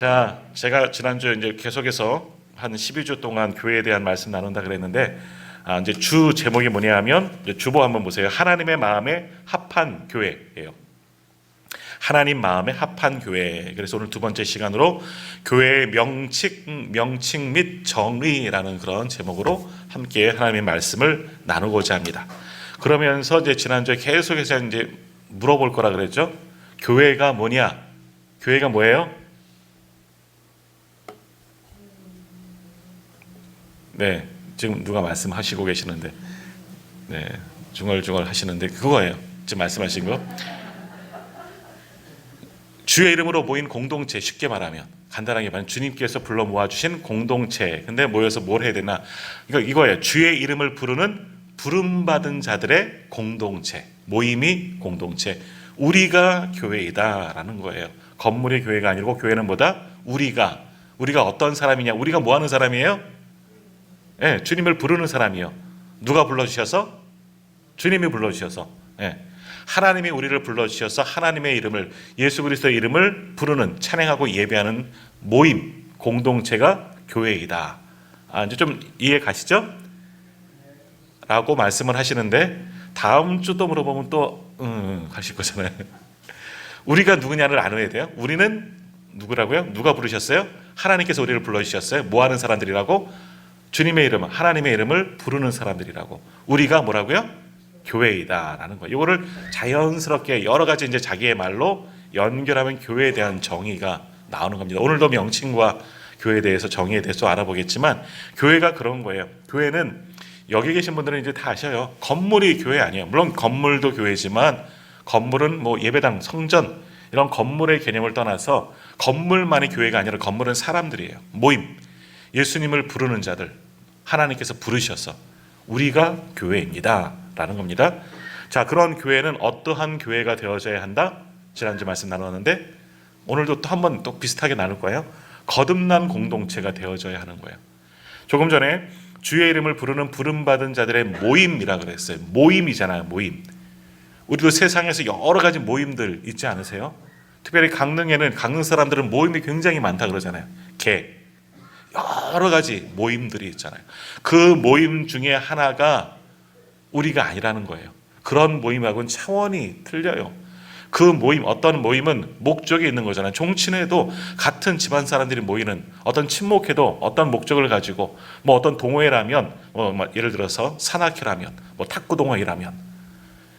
자, 제가 지난주에 이제 계속해서 한 12주 동안 교회에 대한 말씀 나눈다 그랬는데, 이제 주 제목이 뭐냐면, 이제 주보 한번 보세요. 하나님의 마음에 합한 교회예요. 하나님 마음에 합한 교회. 그래서 오늘 두 번째 시간으로 교회의 명칭 및 정의라는 그런 제목으로 함께 하나님의 말씀을 나누고자 합니다. 그러면서 이제 지난주에 계속해서 이제 물어볼 거라 그랬죠. 교회가 뭐냐? 교회가 뭐예요? 네, 지금 누가 말씀하시고 계시는데, 네, 중얼중얼 하시는데 그거예요. 지금 말씀하신 거. 주의 이름으로 모인 공동체, 쉽게 말하면 간단하게 말하면 주님께서 불러 모아주신 공동체. 근데 모여서 뭘 해야 되나? 이거예요. 주의 이름을 부르는 부름받은 자들의 공동체, 모임이 공동체. 우리가 교회이다라는 거예요. 건물이 교회가 아니고 교회는 뭐다? 우리가 어떤 사람이냐? 우리가 뭐 하는 사람이에요? 예, 주님을 부르는 사람이요. 누가 불러주셔서? 주님이 불러주셔서. 예, 하나님이 우리를 불러주셔서 하나님의 이름을, 예수 그리스도의 이름을 부르는, 찬양하고 예배하는 모임, 공동체가 교회이다. 이제 좀 이해 가시죠? 라고 말씀을 하시는데 다음 주도 물어보면 또 하실 거잖아요. 우리가 누구냐를 알아야 돼요. 우리는 누구라고요? 누가 부르셨어요? 하나님께서 우리를 불러주셨어요. 뭐 하는 사람들이라고? 주님의 이름, 하나님의 이름을 부르는 사람들이라고. 우리가 뭐라고요? 교회이다라는 거예요. 이거를 자연스럽게 여러 가지 이제 자기의 말로 연결하면 교회에 대한 정의가 나오는 겁니다. 오늘도 명칭과 교회에 대해서, 정의에 대해서 알아보겠지만 교회가 그런 거예요. 교회는 여기 계신 분들은 이제 다 아셔요. 건물이 교회 아니에요. 물론 건물도 교회지만 건물은 뭐 예배당, 성전 이런 건물의 개념을 떠나서 건물만이 교회가 아니라 건물은 사람들이에요. 모임. 예수님을 부르는 자들, 하나님께서 부르셔서 우리가 교회입니다 라는 겁니다. 자, 그런 교회는 어떠한 교회가 되어져야 한다? 지난주 말씀 나눴는데 오늘도 또 한번 또 비슷하게 나눌 거예요. 거듭난 공동체가 되어져야 하는 거예요. 조금 전에 주의 이름을 부르는 부름받은 자들의 모임이라 그랬어요. 모임이잖아요. 모임. 우리도 세상에서 여러 가지 모임들 있지 않으세요? 특별히 강릉에는, 강릉 사람들은 모임이 굉장히 많다 그러잖아요. 여러 가지 모임들이 있잖아요. 그 모임 중에 하나가 우리가 아니라는 거예요. 그런 모임하고는 차원이 틀려요. 그 모임, 어떤 모임은 목적이 있는 거잖아요. 종친회도 같은 집안 사람들이 모이는, 어떤 친목회도 어떤 목적을 가지고, 뭐 어떤 동호회라면, 예를 들어서 산악회라면, 뭐 탁구 동호회라면,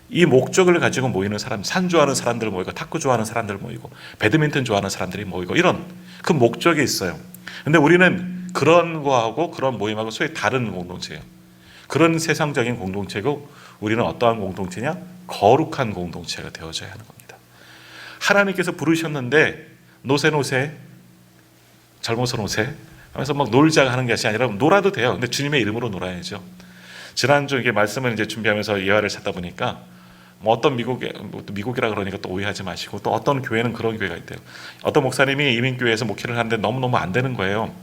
이 목적을 가지고 모이는 사람, 산 좋아하는 사람들 모이고, 탁구 좋아하는 사람들 모이고, 배드민턴 좋아하는 사람들이 모이고, 이런 그 목적이 있어요. 근데 우리는 그런 거하고 그런 모임하고 소위 다른 공동체예요. 그런 세상적인 공동체고 우리는 어떠한 공동체냐? 거룩한 공동체가 되어져야 하는 겁니다. 하나님께서 부르셨는데 노세 젊어서 노세 하면서 막 놀자 하는 것이 아니라 놀아도 돼요. 근데 주님의 이름으로 놀아야죠. 지난주 이게 말씀을 이제 준비하면서 예화를 찾다 보니까 뭐 어떤 미국이라 그러니까 또 오해하지 마시고, 또 어떤 교회는 그런 교회가 있대요. 어떤 목사님이 이민교회에서 목회를 하는데 너무너무 안 되는 거예요.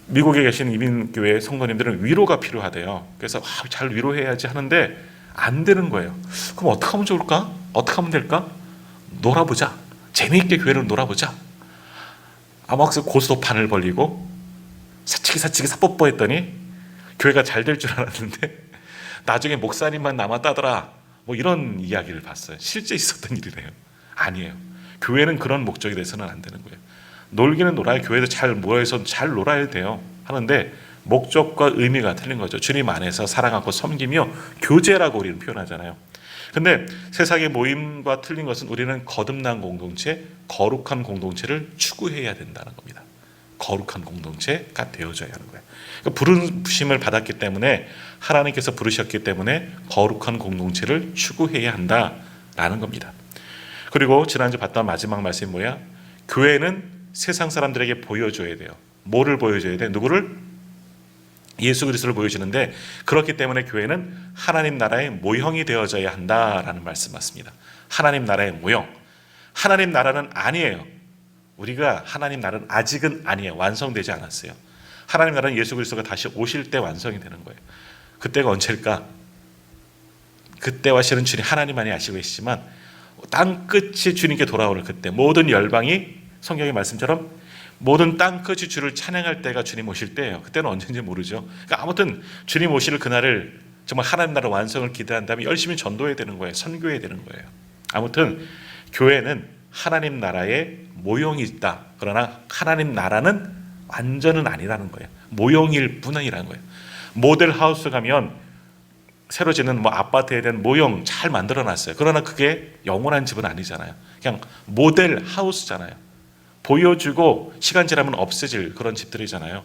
미국에 계신 이민교회 성도님들은 위로가 필요하대요. 그래서 잘 위로해야지 하는데 안 되는 거예요. 그럼 어떻게 하면 좋을까? 어떻게 하면 될까? 놀아보자. 재미있게 교회를 놀아보자. 막 고스톱판을 벌리고 사치기 사뽀뽀했더니 교회가 잘 될 줄 알았는데 나중에 목사님만 남았다더라. 뭐 이런 이야기를 봤어요. 실제 있었던 일이래요. 아니에요. 교회는 그런 목적이 돼서는 안 되는 거예요. 놀기는 놀아야, 교회도 잘 모여서 잘 놀아야 돼요. 하는데 목적과 의미가 틀린 거죠. 주님 안에서 사랑하고 섬기며 교제라고 우리는 표현하잖아요. 근데 세상의 모임과 틀린 것은 우리는 거듭난 공동체, 거룩한 공동체를 추구해야 된다는 겁니다. 거룩한 공동체가 되어져야 하는 거예요. 그러니까 부르심을 받았기 때문에, 하나님께서 부르셨기 때문에 거룩한 공동체를 추구해야 한다라는 겁니다. 그리고 지난주 봤던 마지막 말씀이 뭐야? 교회는 세상 사람들에게 보여줘야 돼요. 뭐를 보여줘야 돼? 누구를? 예수 그리스도를 보여주는데, 그렇기 때문에 교회는 하나님 나라의 모형이 되어져야 한다라는 말씀 맞습니다. 하나님 나라의 모형. 하나님 나라는 아니에요. 우리가 하나님 나라는 아직은 아니에요. 완성되지 않았어요. 하나님 나라는 예수 그리스도가 다시 오실 때 완성이 되는 거예요. 그때가 언제일까? 그때와 실은 주님 하나님만이 아시고 계시지만 땅 끝이 주님께 돌아오는 그때 모든 열방이 성경의 말씀처럼 모든 땅끝이 주를 찬양할 때가 주님 오실 때예요. 그때는 언제인지 모르죠. 그러니까 아무튼 주님 오실 그날을 정말 하나님 나라 완성을 기대한다면 열심히 전도해야 되는 거예요. 선교해야 되는 거예요. 아무튼 교회는 하나님 나라의 모형이 있다. 그러나 하나님 나라는 완전은 아니라는 거예요. 모형일 뿐이라는 거예요. 모델 하우스 가면 새로 짓는 뭐 아파트에 대한 모형 잘 만들어 놨어요. 그러나 그게 영원한 집은 아니잖아요. 그냥 모델 하우스잖아요. 보여주고 시간 지나면 없어질 그런 집들이잖아요.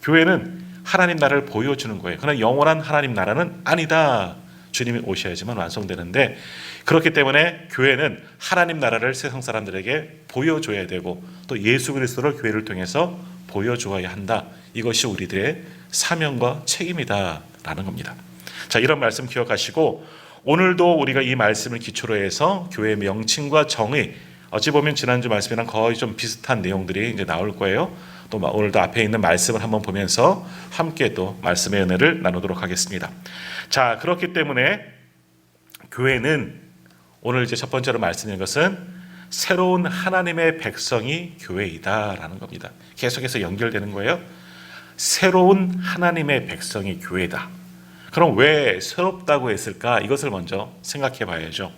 교회는 하나님 나라를 보여주는 거예요. 그러나 영원한 하나님 나라는 아니다. 주님이 오셔야지만 완성되는데, 그렇기 때문에 교회는 하나님 나라를 세상 사람들에게 보여줘야 되고 또 예수 그리스도를 교회를 통해서 보여주어야 한다. 이것이 우리들의 사명과 책임이다라는 겁니다. 자, 이런 말씀 기억하시고 오늘도 우리가 이 말씀을 기초로 해서 교회의 명칭과 정의, 어찌 보면 지난주 말씀이랑 거의 좀 비슷한 내용들이 이제 나올 거예요. 또 오늘도 앞에 있는 말씀을 한번 보면서 함께 또 말씀의 은혜를 나누도록 하겠습니다. 자, 그렇기 때문에 교회는 오늘 이제 첫 번째로 말씀드린 것은 새로운 하나님의 백성이 교회이다라는 겁니다. 계속해서 연결되는 거예요. 새로운 하나님의 백성이 교회다. 그럼 왜 새롭다고 했을까? 이것을 먼저 생각해 봐야죠.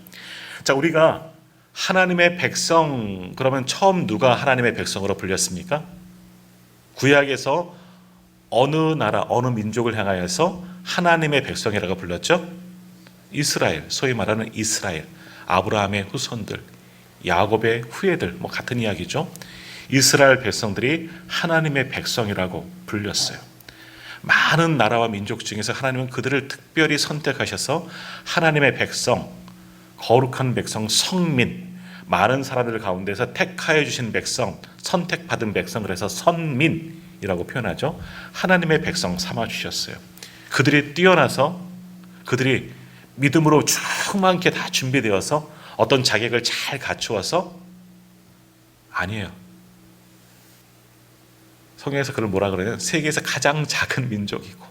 자, 우리가 하나님의 백성, 그러면 처음 누가 하나님의 백성으로 불렸습니까? 구약에서 어느 나라, 어느 민족을 향하여서 하나님의 백성이라고 불렀죠? 이스라엘, 소위 말하는 이스라엘, 아브라함의 후손들, 야곱의 후예들, 뭐 같은 이야기죠. 이스라엘 백성들이 하나님의 백성이라고 불렸어요. 많은 나라와 민족 중에서 하나님은 그들을 특별히 선택하셔서 하나님의 백성, 거룩한 백성, 성민, 많은 사람들 가운데서 택하여 주신 백성, 선택받은 백성, 그래서 선민이라고 표현하죠. 하나님의 백성 삼아 주셨어요. 그들이 뛰어나서, 그들이 믿음으로 충만케 다 준비되어서 어떤 자격을 잘 갖추어서, 아니에요. 성경에서 그걸 뭐라 그러냐면 세계에서 가장 작은 민족이고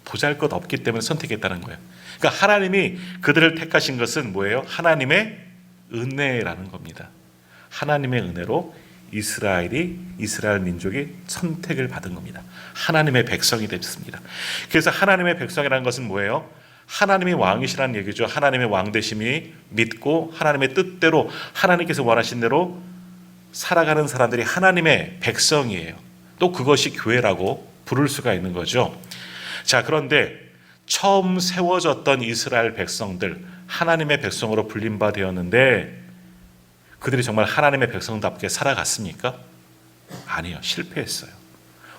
보잘것없기 때문에 선택했다는 거예요. 그러니까 하나님이 그들을 택하신 것은 뭐예요? 하나님의 은혜라는 겁니다. 하나님의 은혜로 이스라엘 민족이 선택을 받은 겁니다. 하나님의 백성이 됐습니다. 그래서 하나님의 백성이라는 것은 뭐예요? 하나님이 왕이시라는 얘기죠. 하나님의 왕되심이 믿고 하나님의 뜻대로 하나님께서 원하신 대로 살아가는 사람들이 하나님의 백성이에요. 또 그것이 교회라고 부를 수가 있는 거죠. 자, 그런데 처음 세워졌던 이스라엘 백성들, 하나님의 백성으로 불린 바 되었는데 그들이 정말 하나님의 백성답게 살아갔습니까? 아니요, 실패했어요.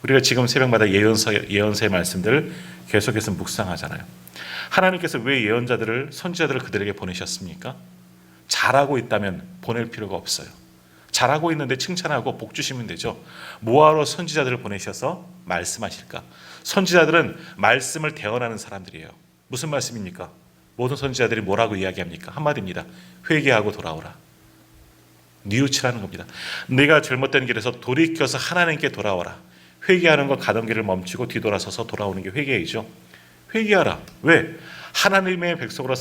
우리가 지금 새벽마다 예언서의 말씀들을 계속해서 묵상하잖아요. 하나님께서 왜 예언자들을, 선지자들을 그들에게 보내셨습니까? 잘하고 있다면 보낼 필요가 없어요. 잘하고 있는데 칭찬하고 복 주시면 되죠. 뭐하러 선지자들을 보내셔서 말씀하실까? 선지자들은 말씀을 대언하는 사람들이에요. 무슨 말씀입니까? 모든 선지자들이 뭐라고 이야기합니까? 한마디입니다. 회개하고 돌아오라. 뉘우치라는 겁니다. 네가 잘못된 길에서 돌이켜서 하나님께 돌아오라. 회개하는 것, 가던 길을 멈추고 뒤돌아서서 돌아오는 게 회개이죠. 회개하라. 왜? 하나님의 백성으로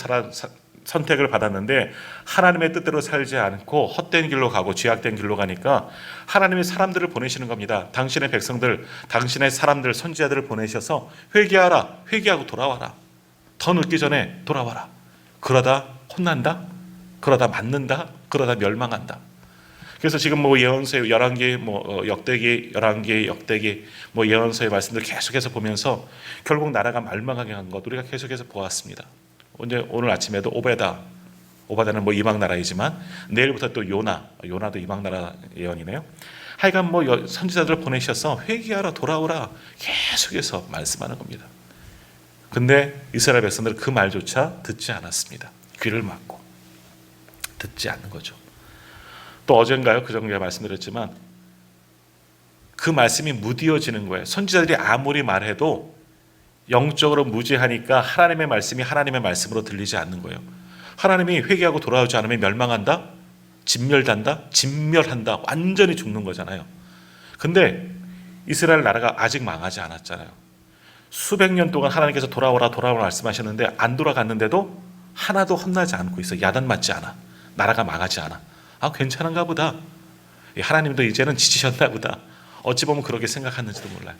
선택을 받았는데 하나님의 뜻대로 살지 않고 헛된 길로 가고 죄악된 길로 가니까 하나님의 사람들을 보내시는 겁니다. 당신의 백성들, 당신의 사람들, 선지자들을 보내셔서 회개하라. 회개하고 돌아와라. 더 늦기 전에 돌아와라. 그러다 혼난다. 그러다 맞는다. 그러다 멸망한다. 그래서 지금 뭐 예언서의 11개, 역대기, 11개, 역대기, 예언서의 말씀들 계속해서 보면서 결국 나라가 멸망하게 한 것 우리가 계속해서 보았습니다. 오늘 아침에도 오바다는 이방 나라이지만 내일부터 또 요나도 이방 나라 예언이네요. 하여간 선지자들을 보내셔서 회개하라, 돌아오라 계속해서 말씀하는 겁니다. 근데 이스라엘 백성들은 그 말조차 듣지 않았습니다. 귀를 막고 듣지 않는 거죠. 또 어젠가요? 그전에 말씀드렸지만 그 말씀이 무디어지는 거예요. 선지자들이 아무리 말해도 영적으로 무지하니까 하나님의 말씀이 하나님의 말씀으로 들리지 않는 거예요. 하나님이 회개하고 돌아오지 않으면 멸망한다? 진멸한다? 완전히 죽는 거잖아요. 근데 이스라엘 나라가 아직 망하지 않았잖아요. 수백 년 동안 하나님께서 돌아오라 말씀하셨는데 안 돌아갔는데도 하나도 험나지 않고 있어. 야단 맞지 않아. 나라가 망하지 않아. 괜찮은가 보다. 하나님도 이제는 지치셨나 보다. 어찌 보면 그렇게 생각하는지도 몰라요.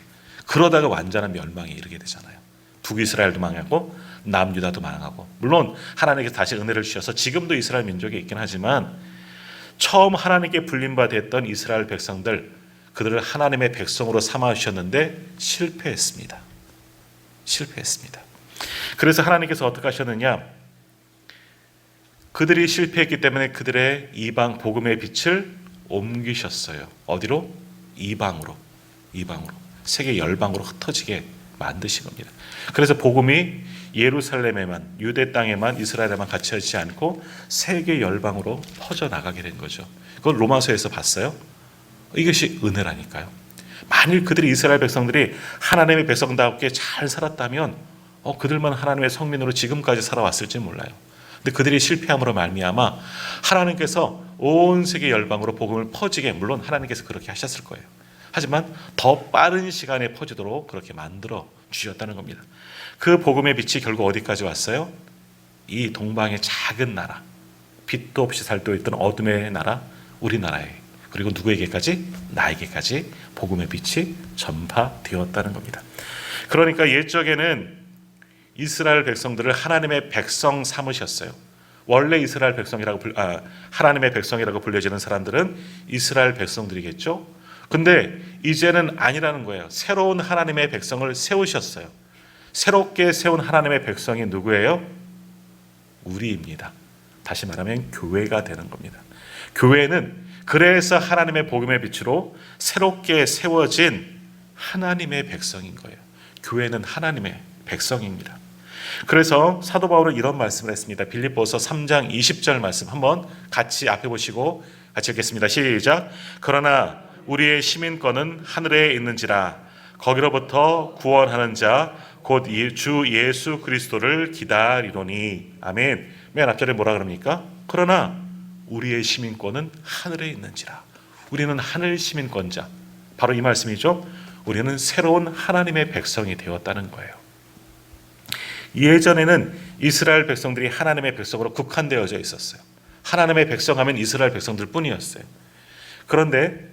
그러다가 완전한 멸망에 이르게 되잖아요. 북이스라엘도 망하고 남유다도 망하고, 물론 하나님께서 다시 은혜를 주셔서 지금도 이스라엘 민족이 있긴 하지만 처음 하나님께 불림받았던 이스라엘 백성들, 그들을 하나님의 백성으로 삼아 주셨는데 실패했습니다. 그래서 하나님께서 어떻게 하셨느냐, 그들이 실패했기 때문에 그들의 이방 복음의 빛을 옮기셨어요. 어디로? 이방으로. 세계 열방으로 흩어지게 만드신 겁니다. 그래서 복음이 예루살렘에만, 유대 땅에만, 이스라엘에만 갇혀있지 않고 세계 열방으로 퍼져나가게 된 거죠. 그걸 로마서에서 봤어요. 이것이 은혜라니까요. 만일 그들이, 이스라엘 백성들이 하나님의 백성답게 잘 살았다면 그들만 하나님의 성민으로 지금까지 살아왔을지 몰라요. 근데 그들이 실패함으로 말미암아 하나님께서 온 세계 열방으로 복음을 퍼지게, 물론 하나님께서 그렇게 하셨을 거예요. 하지만 더 빠른 시간에 퍼지도록 그렇게 만들어 주셨다는 겁니다. 그 복음의 빛이 결국 어디까지 왔어요? 이 동방의 작은 나라, 빛도 없이 살고 있던 어둠의 나라, 우리나라에, 그리고 누구에게까지? 나에게까지 복음의 빛이 전파되었다는 겁니다. 그러니까 옛적에는 이스라엘 백성들을 하나님의 백성 삼으셨어요. 원래 이스라엘 백성이라고 하나님의 백성이라고 불려지는 사람들은 이스라엘 백성들이겠죠. 근데 이제는 아니라는 거예요. 새로운 하나님의 백성을 세우셨어요. 새롭게 세운 하나님의 백성이 누구예요? 우리입니다. 다시 말하면 교회가 되는 겁니다. 교회는 그래서 하나님의 복음의 빛으로 새롭게 세워진 하나님의 백성인 거예요. 교회는 하나님의 백성입니다. 그래서 사도 바울은 이런 말씀을 했습니다. 빌립보서 3장 20절 말씀 한번 같이 앞에 보시고 같이 읽겠습니다. 시작. 그러나 우리의 시민권은 하늘에 있는지라 거기로부터 구원하는 자 곧 주 예수 그리스도를 기다리노니. 아멘. 맨 앞절에 뭐라 그럽니까? 그러나 우리의 시민권은 하늘에 있는지라. 우리는 하늘 시민권자, 바로 이 말씀이죠. 우리는 새로운 하나님의 백성이 되었다는 거예요. 예전에는 이스라엘 백성들이 하나님의 백성으로 국한되어져 있었어요. 하나님의 백성하면 이스라엘 백성들 뿐이었어요. 그런데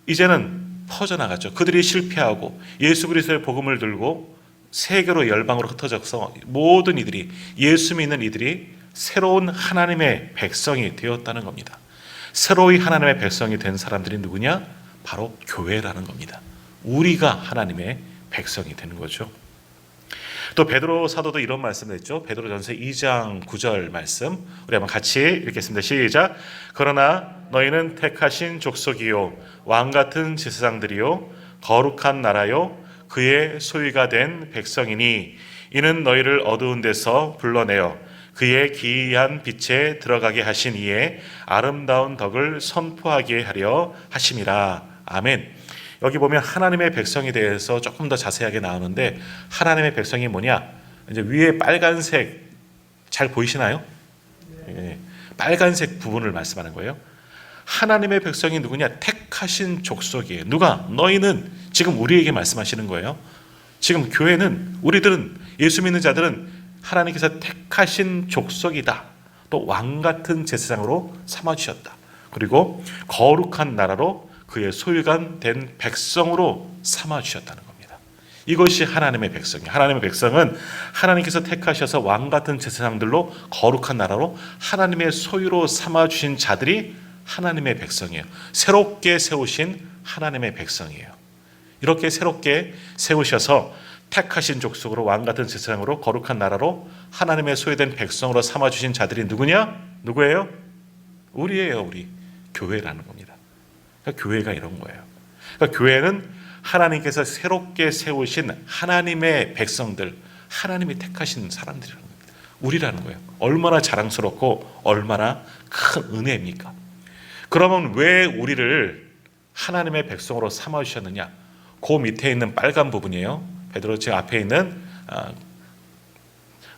이제는 퍼져나갔죠. 그들이 실패하고 예수 그리스도의 복음을 들고 세계로 열방으로 흩어져서 모든 이들이, 예수 믿는 이들이 새로운 하나님의 백성이 되었다는 겁니다. 새로이 하나님의 백성이 된 사람들이 누구냐? 바로 교회라는 겁니다. 우리가 하나님의 백성이 되는 거죠. 또 베드로 사도도 이런 말씀을 했죠. 베드로전서 2장 9절 말씀 우리 한번 같이 읽겠습니다. 시작. 그러나 너희는 택하신 족속이요 왕같은 제사장들이요 거룩한 나라요 그의 소유가 된 백성이니 이는 너희를 어두운 데서 불러내어 그의 기이한 빛에 들어가게 하신 이의 아름다운 덕을 선포하게 하려 하심이라. 아멘. 여기 보면 하나님의 백성에 대해서 조금 더 자세하게 나오는데, 하나님의 백성이 뭐냐? 이제 위에 빨간색 잘 보이시나요? 예, 빨간색 부분을 말씀하는 거예요. 하나님의 백성이 누구냐? 택하신 족속이에요. 누가? 너희는, 지금 우리에게 말씀하시는 거예요. 지금 교회는, 우리들은, 예수 믿는 자들은 하나님께서 택하신 족속이다. 또 왕같은 제사장으로 삼아주셨다. 그리고 거룩한 나라로 그의 소유가 된 백성으로 삼아주셨다는 겁니다. 이것이 하나님의 백성이에요. 하나님의 백성은 하나님께서 택하셔서 왕같은 제사장들로 거룩한 나라로 하나님의 소유로 삼아주신 자들이 하나님의 백성이에요. 새롭게 세우신 하나님의 백성이에요. 이렇게 새롭게 세우셔서 택하신 족속으로 왕같은 제사장으로 거룩한 나라로 하나님의 소유된 백성으로 삼아주신 자들이 누구냐? 누구예요? 우리예요. 우리. 교회라는 겁니다. 그러니까 교회가 이런 거예요. 그러니까 교회는 하나님께서 새롭게 세우신 하나님의 백성들, 하나님이 택하신 사람들이라는 겁니다. 우리라는 거예요. 얼마나 자랑스럽고 얼마나 큰 은혜입니까? 그러면 왜 우리를 하나님의 백성으로 삼아주셨느냐? 그 밑에 있는 빨간 부분이에요. 베드로 지금 앞에 있는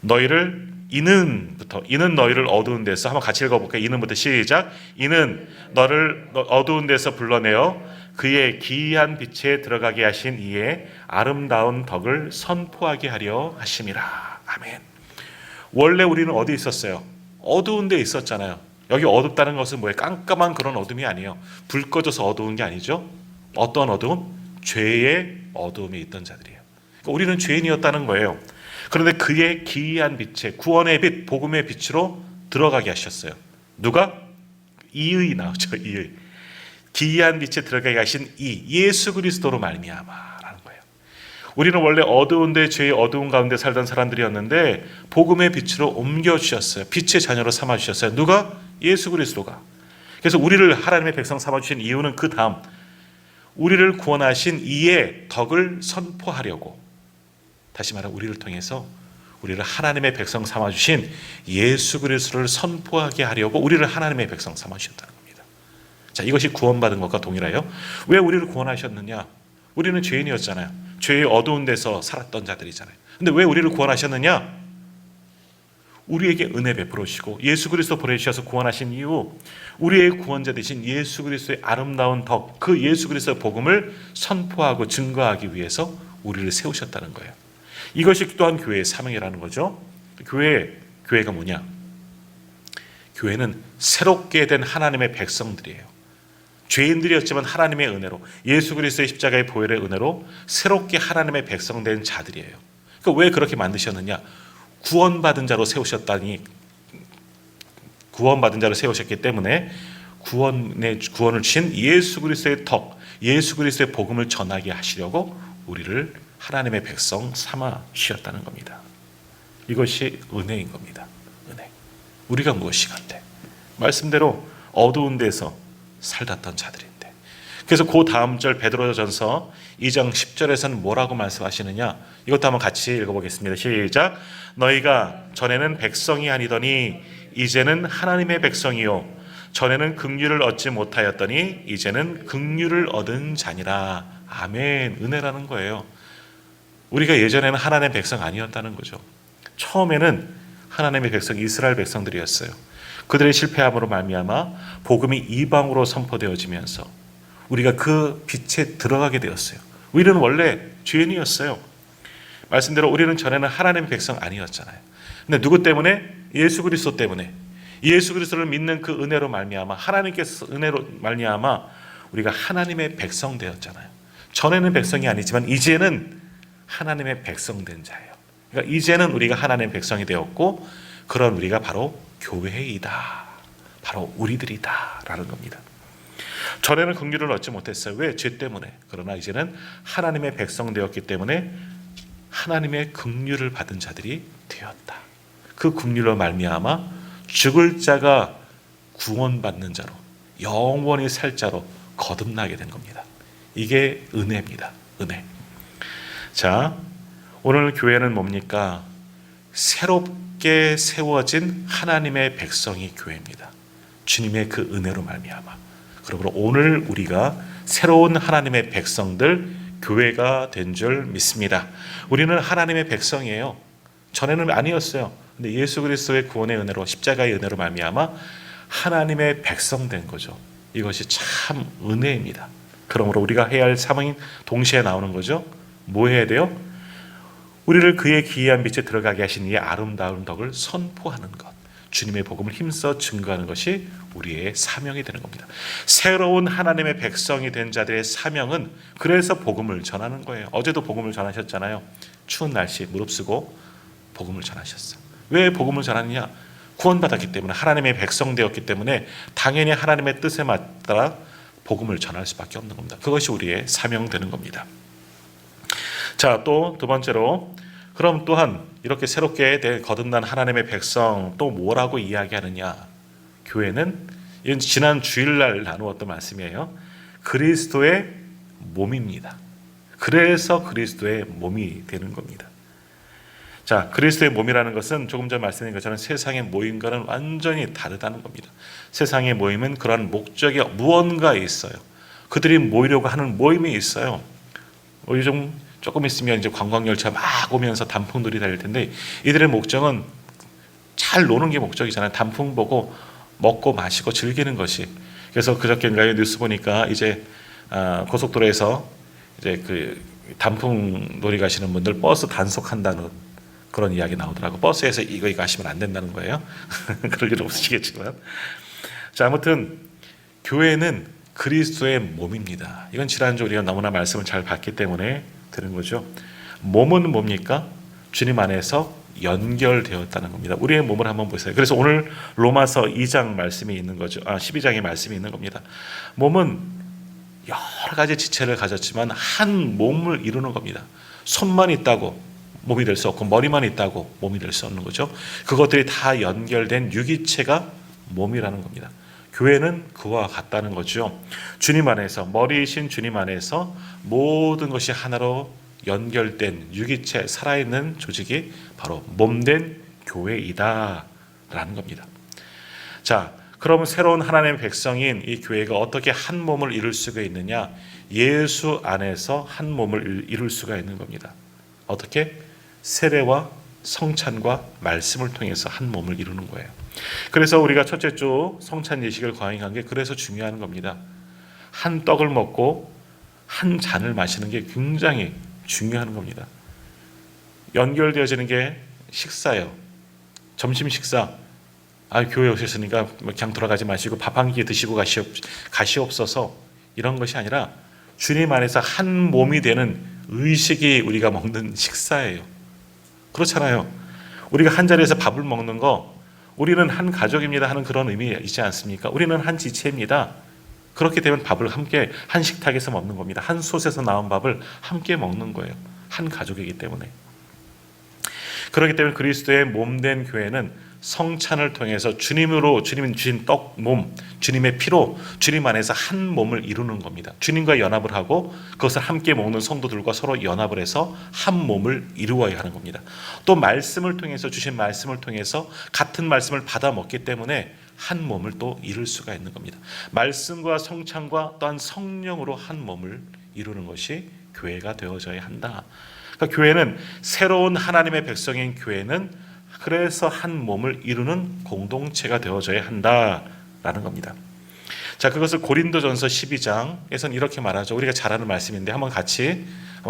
너희를, 이는 너희를 어두운 데서, 한번 같이 읽어볼게요. 이는부터 시작. 이는 너를 어두운 데서 불러내어 그의 기이한 빛에 들어가게 하신 이의 아름다운 덕을 선포하게 하려 하심이라. 아멘. 원래 우리는 어디 있었어요? 어두운 데 있었잖아요. 여기 어둡다는 것은 뭐예요? 깜깜한 그런 어둠이 아니에요. 불 꺼져서 어두운 게 아니죠. 어떤 어두움? 죄의 어두움에 있던 자들이에요. 그러니까 우리는 죄인이었다는 거예요. 그런데 그의 기이한 빛에 구원의 빛, 복음의 빛으로 들어가게 하셨어요. 누가? 이의 나오죠. 이의. 기이한 빛에 들어가게 하신 이 예수 그리스도로 말미암아라는 거예요. 우리는 원래 어두운데 죄의 어두운 가운데 살던 사람들이었는데 복음의 빛으로 옮겨주셨어요. 빛의 자녀로 삼아주셨어요. 누가? 예수 그리스도가. 그래서 우리를 하나님의 백성 삼아주신 이유는 그 다음 우리를 구원하신 이의 덕을 선포하려고, 다시 말하면 우리를 통해서 우리를 하나님의 백성 삼아주신 예수 그리스도를 선포하게 하려고 우리를 하나님의 백성 삼아주셨다는 겁니다. 자, 이것이 구원받은 것과 동일해요. 왜 우리를 구원하셨느냐? 우리는 죄인이었잖아요. 죄의 어두운 데서 살았던 자들이잖아요. 근데 왜 우리를 구원하셨느냐? 우리에게 은혜 베풀으시고 예수 그리스도 보내주셔서 구원하신 이후 우리의 구원자 되신 예수 그리스도의 아름다운 덕, 그 예수 그리스도의 복음을 선포하고 증거하기 위해서 우리를 세우셨다는 거예요. 이것이 또한 교회의 사명이라는 거죠. 교회가 뭐냐? 교회는 새롭게 된 하나님의 백성들이에요. 죄인들이었지만 하나님의 은혜로, 예수 그리스도의 십자가의 보혈의 은혜로 새롭게 하나님의 백성 된 자들이에요. 그러니까 왜 그렇게 만드셨느냐? 구원받은 자로 세우셨다니, 구원받은 자로 세우셨기 때문에 구원을 주신 예수 그리스도의 덕, 예수 그리스도의 복음을 전하게 하시려고 우리를 하나님의 백성 삼아 주셨다는 겁니다. 이것이 은혜인 겁니다. 은혜. 우리가 무엇이간데? 말씀대로 어두운 데서 살았던 자들인데. 그래서 그 다음 절 베드로전서 2장 10절에서는 뭐라고 말씀하시느냐? 이것도 한번 같이 읽어보겠습니다. 시작. 너희가 전에는 백성이 아니더니 이제는 하나님의 백성이요 전에는 긍휼을 얻지 못하였더니 이제는 긍휼을 얻은 자니라. 아멘. 은혜라는 거예요. 우리가 예전에는 하나님의 백성 아니었다는 거죠. 처음에는 하나님의 백성, 이스라엘 백성들이었어요. 그들의 실패함으로 말미암아 복음이 이방으로 선포되어지면서 우리가 그 빛에 들어가게 되었어요. 우리는 원래 죄인이었어요. 말씀대로 우리는 전에는 하나님의 백성 아니었잖아요. 근데 누구 때문에? 예수 그리스도 때문에. 예수 그리스도를 믿는 그 은혜로 말미암아, 하나님께서 은혜로 말미암아 우리가 하나님의 백성 되었잖아요. 전에는 백성이 아니지만 이제는 하나님의 백성 된 자예요. 그러니까 이제는 우리가 하나님의 백성이 되었고 그런 우리가 바로 교회이다. 바로 우리들이다 라는 겁니다. 전에는 긍휼을 얻지 못했어요. 왜? 죄 때문에. 그러나 이제는 하나님의 백성 되었기 때문에 하나님의 긍휼을 받은 자들이 되었다. 그 긍휼로 말미암아 죽을 자가 구원받는 자로, 영원히 살 자로 거듭나게 된 겁니다. 이게 은혜입니다. 은혜. 자, 오늘 교회는 뭡니까? 새롭게 세워진 하나님의 백성이 교회입니다. 주님의 그 은혜로 말미암아. 그러므로 오늘 우리가 새로운 하나님의 백성들, 교회가 된 줄 믿습니다. 우리는 하나님의 백성이에요. 전에는 아니었어요. 근데 예수 그리스도의 구원의 은혜로, 십자가의 은혜로 말미암아 하나님의 백성 된 거죠. 이것이 참 은혜입니다. 그러므로 우리가 해야 할 사명이 동시에 나오는 거죠. 뭐 해야 돼요? 우리를 그의 기이한 빛에 들어가게 하신 이의 아름다운 덕을 선포하는 것, 주님의 복음을 힘써 증거하는 것이 우리의 사명이 되는 겁니다. 새로운 하나님의 백성이 된 자들의 사명은 그래서 복음을 전하는 거예요. 어제도 복음을 전하셨잖아요. 추운 날씨 무릅쓰고 복음을 전하셨어요. 왜 복음을 전하느냐? 구원받았기 때문에, 하나님의 백성 되었기 때문에 당연히 하나님의 뜻에 맞따라 복음을 전할 수밖에 없는 겁니다. 그것이 우리의 사명되는 겁니다. 자, 또 두 번째로, 그럼 또한 이렇게 새롭게 거듭난 하나님의 백성 또 뭐라고 이야기하느냐? 교회는, 이건 지난 주일날 나누었던 말씀이에요. 그리스도의 몸입니다. 그래서 그리스도의 몸이 되는 겁니다. 자, 그리스도의 몸이라는 것은 조금 전 말씀드린 것처럼 세상의 모임과는 완전히 다르다는 겁니다. 세상의 모임은 그러한 목적이 무언가 있어요. 그들이 모이려고 하는 모임이 있어요. 요즘 조금 있으면 이제 관광열차 막 오면서 단풍들이 달릴 텐데, 이들의 목적은 잘 노는 게 목적이잖아요. 단풍 보고 먹고 마시고 즐기는 것이. 그래서 그저께인가요? 뉴스 보니까 이제 고속도로에서 이제 그 단풍 놀이 가시는 분들 버스 단속한다는 그런 이야기 나오더라고. 버스에서 이거 하시면 안 된다는 거예요. 그럴 일 없으시겠지만. 자, 아무튼 교회는 그리스도의 몸입니다. 이건 지난주 우리가 너무나 말씀을 잘 봤기 때문에 들은 거죠. 몸은 뭡니까? 주님 안에서 연결되었다는 겁니다. 우리의 몸을 한번 보세요. 그래서 오늘 로마서 2장 말씀이 있는 거죠. 12장의 말씀이 있는 겁니다. 몸은 여러 가지 지체를 가졌지만 한 몸을 이루는 겁니다. 손만 있다고 몸이 될 수 없고 머리만 있다고 몸이 될 수 없는 거죠. 그것들이 다 연결된 유기체가 몸이라는 겁니다. 교회는 그와 같다는 거죠. 주님 안에서, 머리이신 주님 안에서 모든 것이 하나로 연결된 유기체, 살아있는 조직이 바로 몸된 교회이다라는 겁니다. 자, 그러면 새로운 하나님의 백성인 이 교회가 어떻게 한 몸을 이룰 수가 있느냐? 예수 안에서 한 몸을 이룰 수가 있는 겁니다. 어떻게? 세례와 성찬과 말씀을 통해서 한 몸을 이루는 거예요. 그래서 우리가 첫째 주 성찬 예식을 거행한 게 그래서 중요한 겁니다. 한 떡을 먹고 한 잔을 마시는 게 굉장히 중요한 겁니다. 연결되어지는 게 식사예요. 점심 식사. 교회 오셨으니까 그냥 돌아가지 마시고 밥 한 끼 드시고 가시옵소서, 이런 것이 아니라 주님 안에서 한 몸이 되는 의식이 우리가 먹는 식사예요. 그렇잖아요. 우리가 한 자리에서 밥을 먹는 거, 우리는 한 가족입니다 하는 그런 의미 있지 않습니까? 우리는 한 지체입니다. 그렇게 되면 밥을 함께 한 식탁에서 먹는 겁니다. 한 솥에서 나온 밥을 함께 먹는 거예요. 한 가족이기 때문에. 그렇기 때문에 그리스도의 몸된 교회는 성찬을 통해서 주님이 주신 떡, 몸, 주님의 피로 주님 안에서 한 몸을 이루는 겁니다. 주님과 연합을 하고 그것을 함께 먹는 성도들과 서로 연합을 해서 한 몸을 이루어야 하는 겁니다. 또 말씀을 통해서, 주신 말씀을 통해서 같은 말씀을 받아 먹기 때문에 한 몸을 또 이룰 수가 있는 겁니다. 말씀과 성찬과 또한 성령으로 한 몸을 이루는 것이 교회가 되어져야 한다. 그러니까 교회는, 새로운 하나님의 백성인 교회는 그래서 한 몸을 이루는 공동체가 되어져야 한다라는 겁니다. 자, 그것을 고린도전서 12장에서는 이렇게 말하죠. 우리가 잘 아는 말씀인데 한번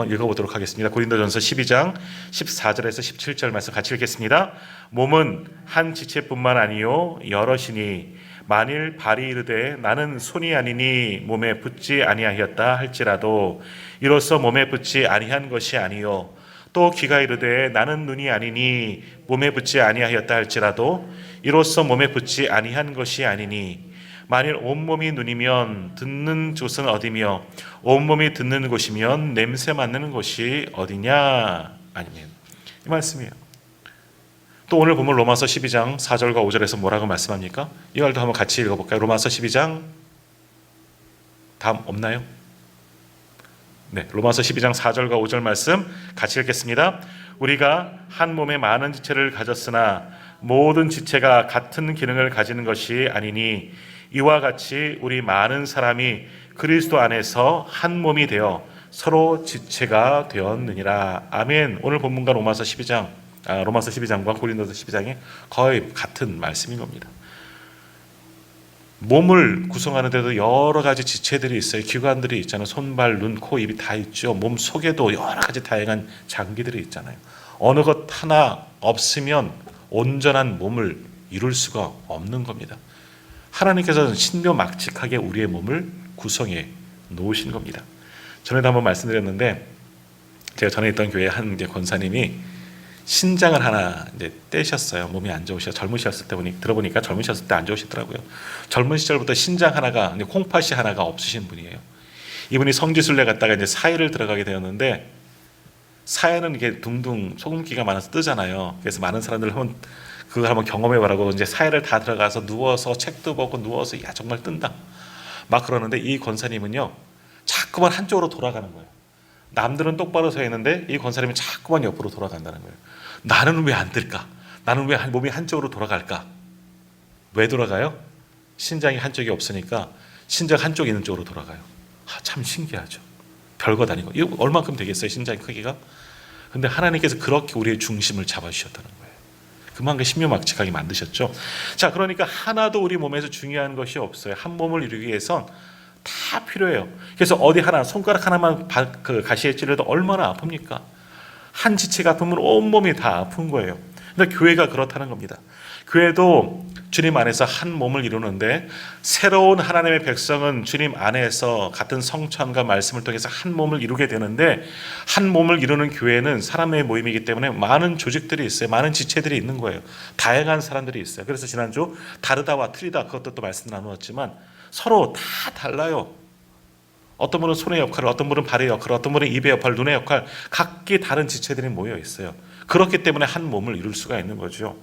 읽어보도록 하겠습니다. 고린도전서 12장 14절에서 17절 말씀 같이 읽겠습니다. 몸은 한 지체뿐만 아니요 여럿이니 만일 발이 이르되 나는 손이 아니니 몸에 붙지 아니하였다 할지라도 이로써 몸에 붙지 아니한 것이 아니요, 또 귀가 이르되 나는 눈이 아니니 몸에 붙지 아니하였다 할지라도 이로써 몸에 붙지 아니한 것이 아니니 만일 온몸이 눈이면 듣는 곳은 어디며 온몸이 듣는 곳이면 냄새 맡는 곳이 어디냐. 아니면 이 말씀이에요. 또 오늘 보면 로마서 12장 4절과 5절에서 뭐라고 말씀합니까? 이걸도 한번 같이 읽어볼까요? 로마서 12장 다음 없나요? 네, 로마서 12장 4절과 5절 말씀 같이 읽겠습니다. 우리가 한 몸에 많은 지체를 가졌으나 모든 지체가 같은 기능을 가지는 것이 아니니 이와 같이 우리 많은 사람이 그리스도 안에서 한 몸이 되어 서로 지체가 되었느니라. 아멘. 오늘 본문과 로마서 12장과 고린도서 12장이 거의 같은 말씀인 겁니다. 몸을 구성하는 데도 여러 가지 지체들이 있어요. 기관들이 있잖아요. 손발, 눈, 코, 입이 다 있죠. 몸 속에도 여러 가지 다양한 장기들이 있잖아요. 어느 것 하나 없으면 온전한 몸을 이룰 수가 없는 겁니다. 하나님께서는 신묘막측하게 우리의 몸을 구성해 놓으신 겁니다. 전에도 한번 말씀드렸는데, 제가 전에 있던 교회 한 권사님이 신장을 하나 떼셨어요. 몸이 안 좋으셔서, 젊으셨을 때 들어보니까 젊으셨을 때 안 좋으시더라고요. 젊은 시절부터 신장 하나가, 콩팥이 하나가 없으신 분이에요. 이분이 성지순례 갔다가 사회를 들어가게 되었는데, 사회는 이게 둥둥 소금기가 많아서 뜨잖아요. 그래서 많은 사람들 그걸 한번 경험해보라고 사회를 다 들어가서 누워서 책도 보고 누워서 야 정말 뜬다 막 그러는데, 이 권사님은요 자꾸만 한쪽으로 돌아가는 거예요. 남들은 똑바로 서 있는데 이 권사님이 자꾸만 옆으로 돌아간다는 거예요. 나는 왜 안 들까? 나는 왜 몸이 한쪽으로 돌아갈까? 왜 돌아가요? 신장이 한쪽이 없으니까 신장 한쪽에 있는 쪽으로 돌아가요. 참 신기하죠. 별것 아니고. 이거 얼만큼 되겠어요, 신장의 크기가? 근데 하나님께서 그렇게 우리의 중심을 잡아주셨다는 거예요. 그만큼 신묘막측하게 만드셨죠. 자, 그러니까 하나도 우리 몸에서 중요한 것이 없어요. 한 몸을 이루기 위해선 다 필요해요. 그래서 어디 하나, 손가락 하나만 가시에 찔러도 얼마나 아픕니까? 한 지체가 아프면 온몸이 다 아픈 거예요. 근데 교회가 그렇다는 겁니다. 교회도 주님 안에서 한 몸을 이루는데 새로운 하나님의 백성은 주님 안에서 같은 성찬과 말씀을 통해서 한 몸을 이루게 되는데 한 몸을 이루는 교회는 사람의 모임이기 때문에 많은 조직들이 있어요. 많은 지체들이 있는 거예요. 다양한 사람들이 있어요. 그래서 지난주 다르다와 틀리다 그것도 또 말씀 나누었지만 서로 다 달라요. 어떤 분은 손의 역할을, 어떤 분은 발의 역할을, 어떤 분은 입의 역할, 눈의 역할, 각기 다른 지체들이 모여 있어요. 그렇기 때문에 한 몸을 이룰 수가 있는 거죠.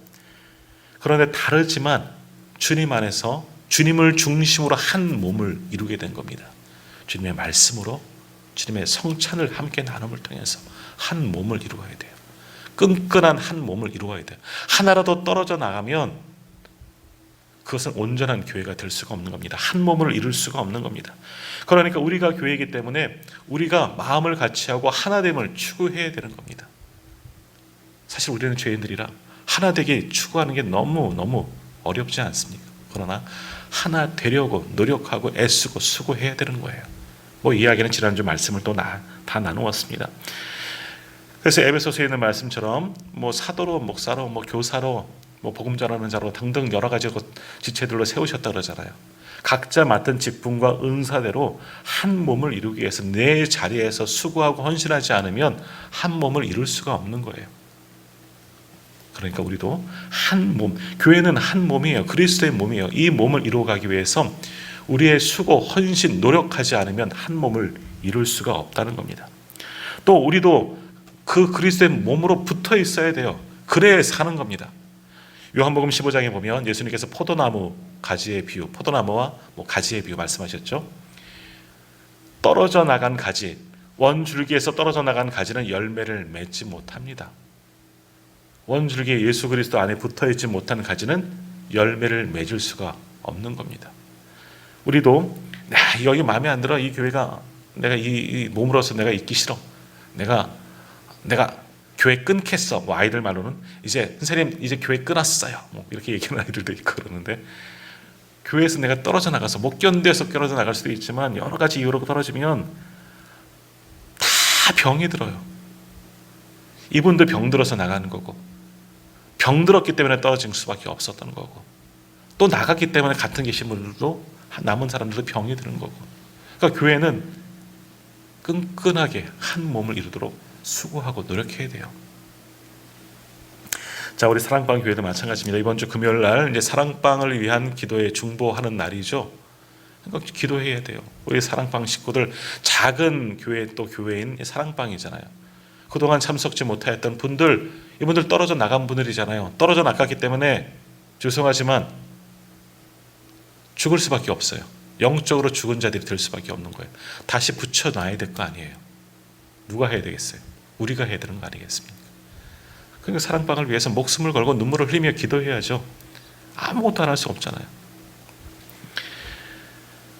그런데 다르지만 주님 안에서 주님을 중심으로 한 몸을 이루게 된 겁니다. 주님의 말씀으로 주님의 성찬을 함께 나눔을 통해서 한 몸을 이루어야 돼요. 끈끈한 한 몸을 이루어야 돼요. 하나라도 떨어져 나가면 그것은 온전한 교회가 될 수가 없는 겁니다. 한 몸을 이룰 수가 없는 겁니다. 그러니까 우리가 교회이기 때문에 우리가 마음을 같이하고 하나됨을 추구해야 되는 겁니다. 사실 우리는 죄인들이라 하나 되게 추구하는 게 너무 어렵지 않습니까? 그러나 하나 되려고 노력하고 애쓰고 수고해야 되는 거예요. 뭐 이야기는 지난주 말씀을 또 다 나누었습니다. 그래서 에베소서에 있는 말씀처럼 뭐 사도로, 목사로, 뭐 교사로, 뭐 복음 전하는 자로 등등 여러 가지 지체들로 세우셨다 그러잖아요. 각자 맡은 직분과 은사대로 한 몸을 이루기 위해서 내 자리에서 수고하고 헌신하지 않으면 한 몸을 이룰 수가 없는 거예요. 그러니까 우리도 한 몸, 교회는 한 몸이에요. 그리스도의 몸이에요. 이 몸을 이루어가기 위해서 우리의 수고, 헌신, 노력하지 않으면 한 몸을 이룰 수가 없다는 겁니다. 또 우리도 그 그리스도의 몸으로 붙어 있어야 돼요. 그래야 사는 겁니다. 요한복음 15장에 보면 예수님께서 포도나무 가지의 비유, 포도나무와 뭐 가지의 비유 말씀하셨죠. 떨어져 나간 가지, 원줄기에서 떨어져 나간 가지는 열매를 맺지 못합니다. 원줄기에 예수 그리스도 안에 붙어있지 못한 가지는 열매를 맺을 수가 없는 겁니다. 우리도 여기 마음에 안 들어. 이 교회가 내가 이 몸으로서 내가 있기 싫어. 내가 교회 끊겠어. 뭐 아이들 말로는 이제 선생님 이제 교회 끊었어요. 뭐 이렇게 얘기하는 아이들도 있고 그러는데 교회에서 내가 떨어져 나가서 못 견뎌서 떨어져 나갈 수도 있지만 여러 가지 이유로 떨어지면 다 병이 들어요. 이분도 병 들어서 나가는 거고 병 들었기 때문에 떨어질 수밖에 없었던 거고 또 나갔기 때문에 같은 계신 분들도 남은 사람들도 병이 드는 거고 그러니까 교회는 끈끈하게 한 몸을 이루도록 수고하고 노력해야 돼요. 자, 우리 사랑방 교회도 마찬가지입니다. 이번 주 금요일 날 이제 사랑방을 위한 기도에 중보하는 날이죠. 그러니까 기도해야 돼요. 우리 사랑방 식구들 작은 교회 또 교회인 사랑방이잖아요. 그동안 참석지 못하였던 분들, 이분들 떨어져 나간 분들이잖아요. 떨어져 나갔기 때문에 죄송하지만 죽을 수밖에 없어요. 영적으로 죽은 자들이 될 수밖에 없는 거예요. 다시 붙여놔야 될 거 아니에요. 누가 해야 되겠어요? 우리가 해야 되는 거 아니겠습니까? 그러니까 사랑방을 위해서 목숨을 걸고 눈물을 흘리며 기도해야죠. 아무것도 안 할 수 없잖아요.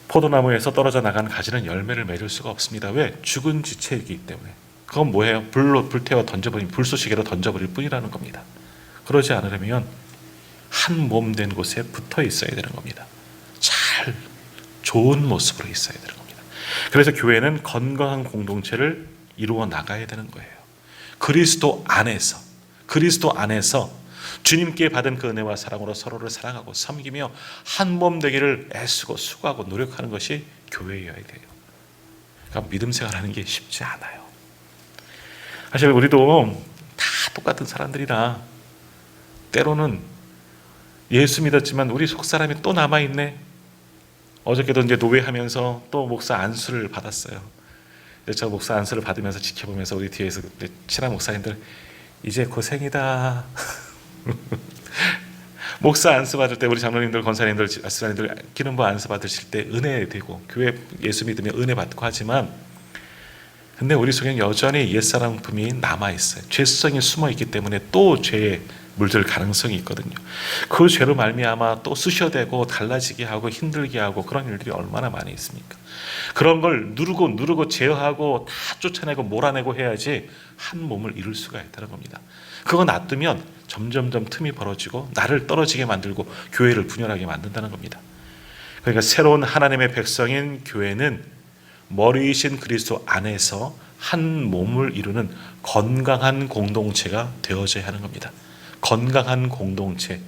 포도나무에서 떨어져 나가는 가지는 열매를 맺을 수가 없습니다. 왜? 죽은 지체이기 때문에. 그건 뭐예요? 불태워 던져버린 불쏘시개로 던져버릴 뿐이라는 겁니다. 그러지 않으려면 한 몸 된 곳에 붙어 있어야 되는 겁니다. 잘 좋은 모습으로 있어야 되는 겁니다. 그래서 교회는 건강한 공동체를 이루어 나가야 되는 거예요. 그리스도 안에서 주님께 받은 그 은혜와 사랑으로 서로를 사랑하고 섬기며 한 몸 되기를 애쓰고 수고하고 노력하는 것이 교회여야 돼요. 그러니까 믿음 생활하는 게 쉽지 않아요. 사실 우리도 다 똑같은 사람들이라 때로는 예수 믿었지만 우리 속사람이 또 남아있네. 어저께도 이제 노회하면서 또 목사 안수를 받았어요. 저 목사 안수를 받으면서 지켜보면서 우리 뒤에서 친한 목사님들 이제 고생이다. 목사 안수 받을 때 우리 장로님들, 권사님들, 아수사님들 기름부 안수 받으실 때 은혜 되고 교회 예수 믿으면 은혜 받고 하지만 근데 우리 속에는 여전히 옛사람 품이 남아있어요. 죄성이 숨어있기 때문에 또 죄에 물들 가능성이 있거든요. 그 죄로 말미암아 또 쑤셔대고 달라지게 하고 힘들게 하고 그런 일들이 얼마나 많이 있습니까? 그런 걸 누르고 제어하고 다 쫓아내고 몰아내고 해야지 한 몸을 이룰 수가 있다는 겁니다. 그거 놔두면 점점점 틈이 벌어지고 나를 떨어지게 만들고 교회를 분열하게 만든다는 겁니다. 그러니까 새로운 하나님의 백성인 교회는 머리이신 그리스도 안에서 한 몸을 이루는 건강한 공동체가 되어져야 하는 겁니다. 건강한 공동체,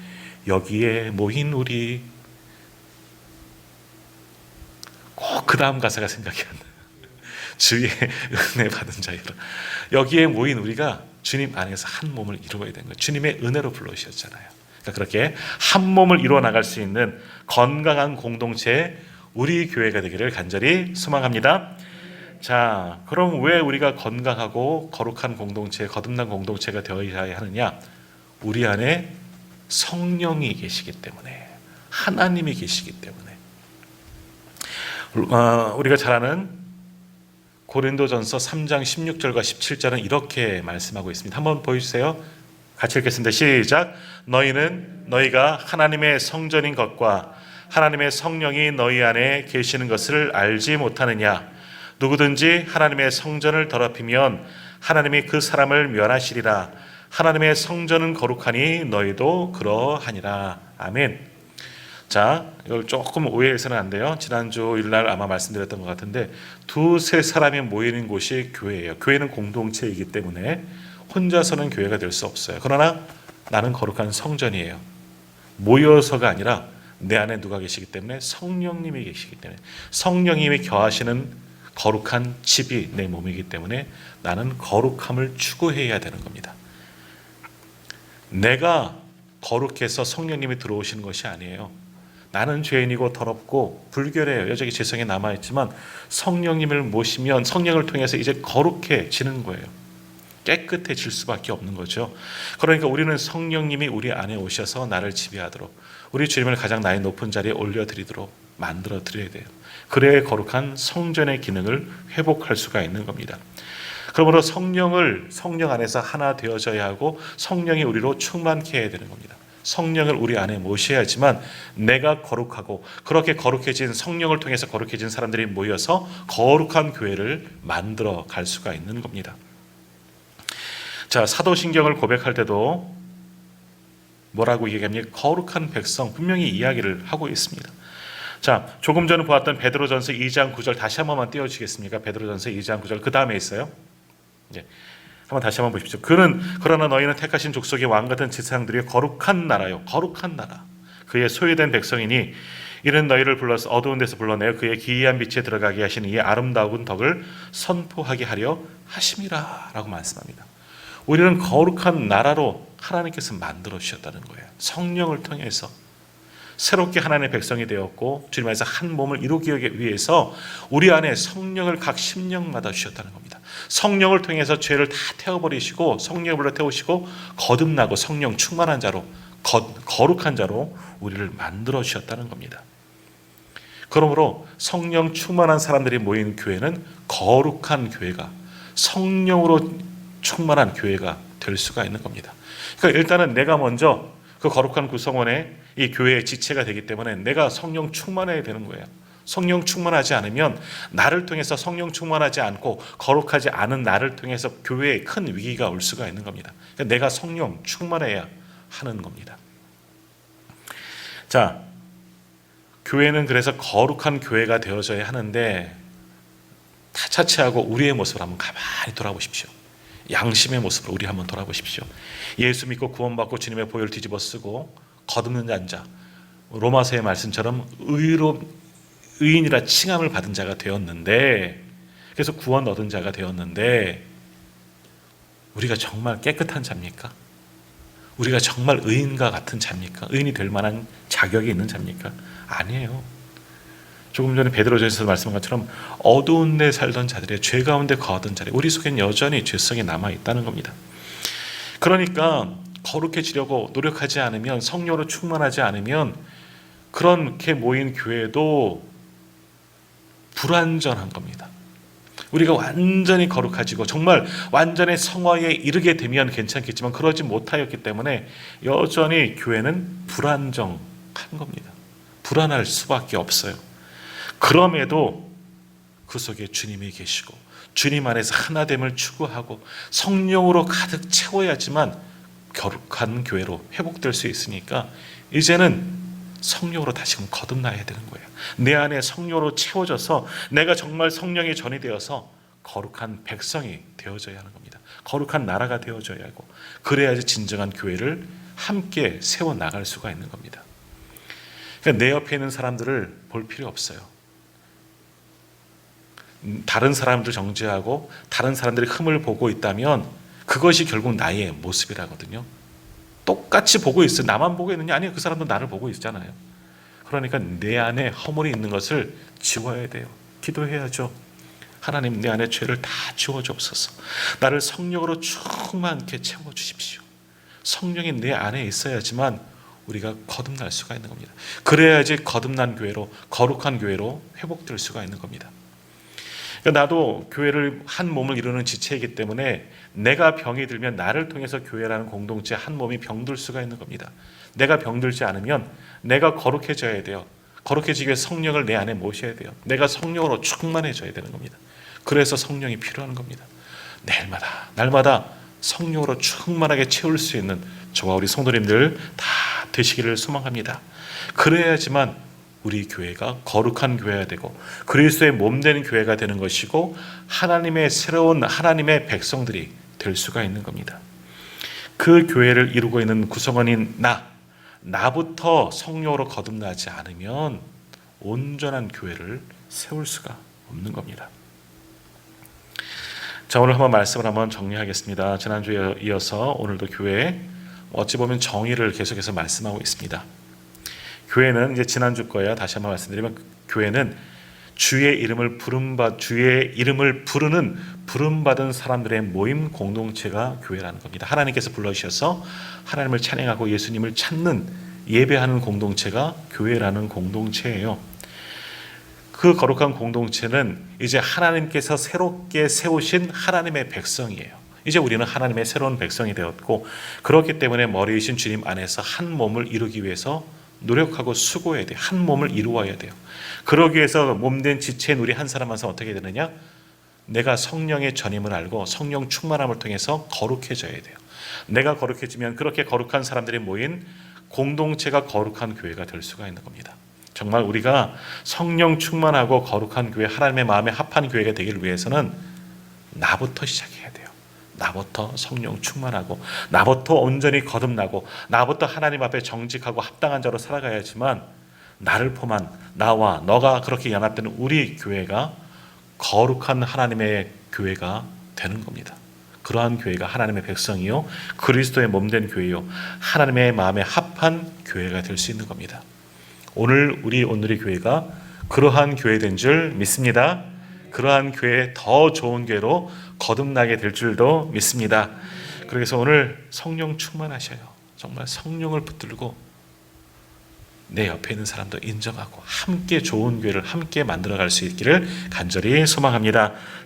여기에 모인 우리. 꼭 그 다음 가사가 생각이 안 나요. 주의 은혜 받은 자여. 여기에 모인 우리가 주님 안에서 한 몸을 이루어야 되는 거예요. 주님의 은혜로 불러주셨잖아요. 그러니까 그렇게 한 몸을 이루어 나갈 수 있는 건강한 공동체, 우리 교회가 되기를 간절히 소망합니다. 자, 그럼 왜 우리가 건강하고 거룩한 공동체, 거듭난 공동체가 되어야 하느냐? 우리 안에 성령이 계시기 때문에, 하나님이 계시기 때문에. 우리가 잘 아는 고린도전서 3장 16절과 17절은 이렇게 말씀하고 있습니다. 한번 보여주세요. 같이 읽겠습니다. 시작. 너희는 너희가 하나님의 성전인 것과 하나님의 성령이 너희 안에 계시는 것을 알지 못하느냐? 누구든지 하나님의 성전을 더럽히면 하나님이 그 사람을 멸하시리라. 하나님의 성전은 거룩하니 너희도 그러하니라. 아멘. 자, 이걸 조금 오해해서는 안 돼요. 지난주 일날 아마 말씀드렸던 것 같은데 두세 사람이 모이는 곳이 교회예요. 교회는 공동체이기 때문에 혼자서는 교회가 될 수 없어요. 그러나 나는 거룩한 성전이에요. 모여서가 아니라 내 안에 누가 계시기 때문에 성령님이 계시기 때문에 성령님이 거하시는 거룩한 집이 내 몸이기 때문에 나는 거룩함을 추구해야 되는 겁니다. 내가 거룩해서 성령님이 들어오시는 것이 아니에요. 나는 죄인이고 더럽고 불결해요. 여전히 죄성이 남아있지만 성령님을 모시면 성령을 통해서 이제 거룩해지는 거예요. 깨끗해질 수밖에 없는 거죠. 그러니까 우리는 성령님이 우리 안에 오셔서 나를 지배하도록, 우리 주님을 가장 나의 높은 자리에 올려드리도록 만들어 드려야 돼요. 그래야 거룩한 성전의 기능을 회복할 수가 있는 겁니다. 그러므로 성령 안에서 하나 되어져야 하고 성령이 우리로 충만케 해야 되는 겁니다. 성령을 우리 안에 모셔야지만 내가 거룩하고 그렇게 거룩해진 성령을 통해서 거룩해진 사람들이 모여서 거룩한 교회를 만들어 갈 수가 있는 겁니다. 자, 사도신경을 고백할 때도 뭐라고 얘기합니까? 거룩한 백성, 분명히 이야기를 하고 있습니다. 자, 조금 전에 보았던 베드로전서 2장 9절 다시 한 번만 띄워주시겠습니까? 베드로전서 2장 9절 그 다음에 있어요. 한번 다시 한번 보십시오. 그러나 너희는 택하신 족속의 왕 같은 지상들이 거룩한 나라요. 거룩한 나라. 그의 소유된 백성이니 이는 너희를 불러서 어두운 데서 불러내어 그의 기이한 빛에 들어가게 하시는 이의 아름다운 덕을 선포하게 하려 하심이라 라고 말씀합니다. 우리는 거룩한 나라로 하나님께서 만들어 주셨다는 거예요. 성령을 통해서 새롭게 하나님의 백성이 되었고 주님 안에서 한 몸을 이루기 위해서 우리 안에 성령을 각 심령마다 주셨다는 겁니다. 성령을 통해서 죄를 다 태워버리시고 성령을 불러 태우시고 거듭나고 성령 충만한 자로 거룩한 자로 우리를 만들어 주셨다는 겁니다. 그러므로 성령 충만한 사람들이 모인 교회는 거룩한 교회가, 성령으로 충만한 교회가 될 수가 있는 겁니다. 그러니까 일단은 내가 먼저 그 거룩한 구성원의 이 교회의 지체가 되기 때문에 내가 성령 충만해야 되는 거예요. 성령 충만하지 않으면 나를 통해서 성령 충만하지 않고 거룩하지 않은 나를 통해서 교회에 큰 위기가 올 수가 있는 겁니다. 그러니까 내가 성령 충만해야 하는 겁니다. 자, 교회는 그래서 거룩한 교회가 되어져야 하는데 다 차치하고 우리의 모습을 한번 가만히 돌아보십시오. 양심의 모습을 우리 한번 돌아보십시오. 예수 믿고 구원받고 주님의 보혈 뒤집어 쓰고 거듭는 자, 로마서의 말씀처럼 의인이라 칭함을 받은 자가 되었는데, 그래서 구원 얻은 자가 되었는데 우리가 정말 깨끗한 자입니까? 우리가 정말 의인과 같은 자입니까? 의인이 될 만한 자격이 있는 자입니까? 아니에요. 조금 전에 베드로전서에서 말씀한 것처럼 어두운 데 살던 자들의 죄 가운데 거하던 자들, 우리 속엔 여전히 죄성이 남아있다는 겁니다. 그러니까 거룩해지려고 노력하지 않으면, 성령으로 충만하지 않으면 그렇게 모인 교회도 불완전한 겁니다. 우리가 완전히 거룩해지고 정말 완전히 성화에 이르게 되면 괜찮겠지만 그러지 못하였기 때문에 여전히 교회는 불안정한 겁니다. 불안할 수밖에 없어요. 그럼에도 그 속에 주님이 계시고 주님 안에서 하나됨을 추구하고 성령으로 가득 채워야지만 거룩한 교회로 회복될 수 있으니까 이제는 성령으로 다시금 거듭나야 되는 거예요. 내 안에 성령으로 채워져서 내가 정말 성령의 전이 되어서 거룩한 백성이 되어져야 하는 겁니다. 거룩한 나라가 되어져야 하고, 그래야지 진정한 교회를 함께 세워나갈 수가 있는 겁니다. 그러니까 내 옆에 있는 사람들을 볼 필요 없어요. 다른 사람들 정죄하고 다른 사람들의 흠을 보고 있다면 그것이 결국 나의 모습이라거든요. 똑같이 보고 있어요. 나만 보고 있느냐? 아니요. 그 사람도 나를 보고 있잖아요. 그러니까 내 안에 허물이 있는 것을 지워야 돼요. 기도해야죠. 하나님, 내 안에 죄를 다 지워주옵소서. 나를 성령으로 충만케 채워주십시오. 성령이 내 안에 있어야지만 우리가 거듭날 수가 있는 겁니다. 그래야지 거듭난 교회로, 거룩한 교회로 회복될 수가 있는 겁니다. 그러니까 나도 교회를 한 몸을 이루는 지체이기 때문에 내가 병이 들면 나를 통해서 교회라는 공동체 한 몸이 병들 수가 있는 겁니다. 내가 병들지 않으면 내가 거룩해져야 돼요. 거룩해지기 위해 성령을 내 안에 모셔야 돼요. 내가 성령으로 충만해져야 되는 겁니다. 그래서 성령이 필요한 겁니다. 날마다 성령으로 충만하게 채울 수 있는 저와 우리 성도님들 다 되시기를 소망합니다. 그래야지만 우리 교회가 거룩한 교회가 되고 그리스도의 몸된 교회가 되는 것이고 하나님의 새로운 하나님의 백성들이 될 수가 있는 겁니다. 그 교회를 이루고 있는 구성원인 나부터 성령으로 거듭나지 않으면 온전한 교회를 세울 수가 없는 겁니다. 자, 오늘 한번 말씀을 한번 정리하겠습니다. 지난주에 이어서 오늘도 교회 어찌 보면 정의를 계속해서 말씀하고 있습니다. 교회는 이제 지난주 거예요. 다시 한번 말씀드리면 교회는 주의 이름을 부르는 부름받은 사람들의 모임 공동체가 교회라는 겁니다. 하나님께서 불러주셔서 하나님을 찬양하고 예수님을 찾는 예배하는 공동체가 교회라는 공동체예요. 그 거룩한 공동체는 이제 하나님께서 새롭게 세우신 하나님의 백성이에요. 이제 우리는 하나님의 새로운 백성이 되었고 그렇기 때문에 머리이신 주님 안에서 한 몸을 이루기 위해서 노력하고 수고해야 돼요. 한 몸을 이루어야 돼요. 그러기 위해서 몸된 지체인 우리 한 사람 한 사람 어떻게 되느냐? 내가 성령의 전임을 알고 성령 충만함을 통해서 거룩해져야 돼요. 내가 거룩해지면 그렇게 거룩한 사람들이 모인 공동체가 거룩한 교회가 될 수가 있는 겁니다. 정말 우리가 성령 충만하고 거룩한 교회, 하나님의 마음에 합한 교회가 되기를 위해서는 나부터 시작해야 돼요. 나부터 성령 충만하고 나부터 온전히 거듭나고 나부터 하나님 앞에 정직하고 합당한 자로 살아가야지만 나를 포함한 나와 너가 그렇게 연합되는 우리 교회가 거룩한 하나님의 교회가 되는 겁니다. 그러한 교회가 하나님의 백성이요 그리스도의 몸된 교회요 하나님의 마음에 합한 교회가 될 수 있는 겁니다. 오늘의 교회가 그러한 교회된 줄 믿습니다. 그러한 교회 더 좋은 교회로 거듭나게 될 줄도 믿습니다. 그래서 오늘 성령 충만하셔요. 정말 성령을 붙들고 내 옆에 있는 사람도 인정하고 함께 좋은 교회를 함께 만들어갈 수 있기를 간절히 소망합니다.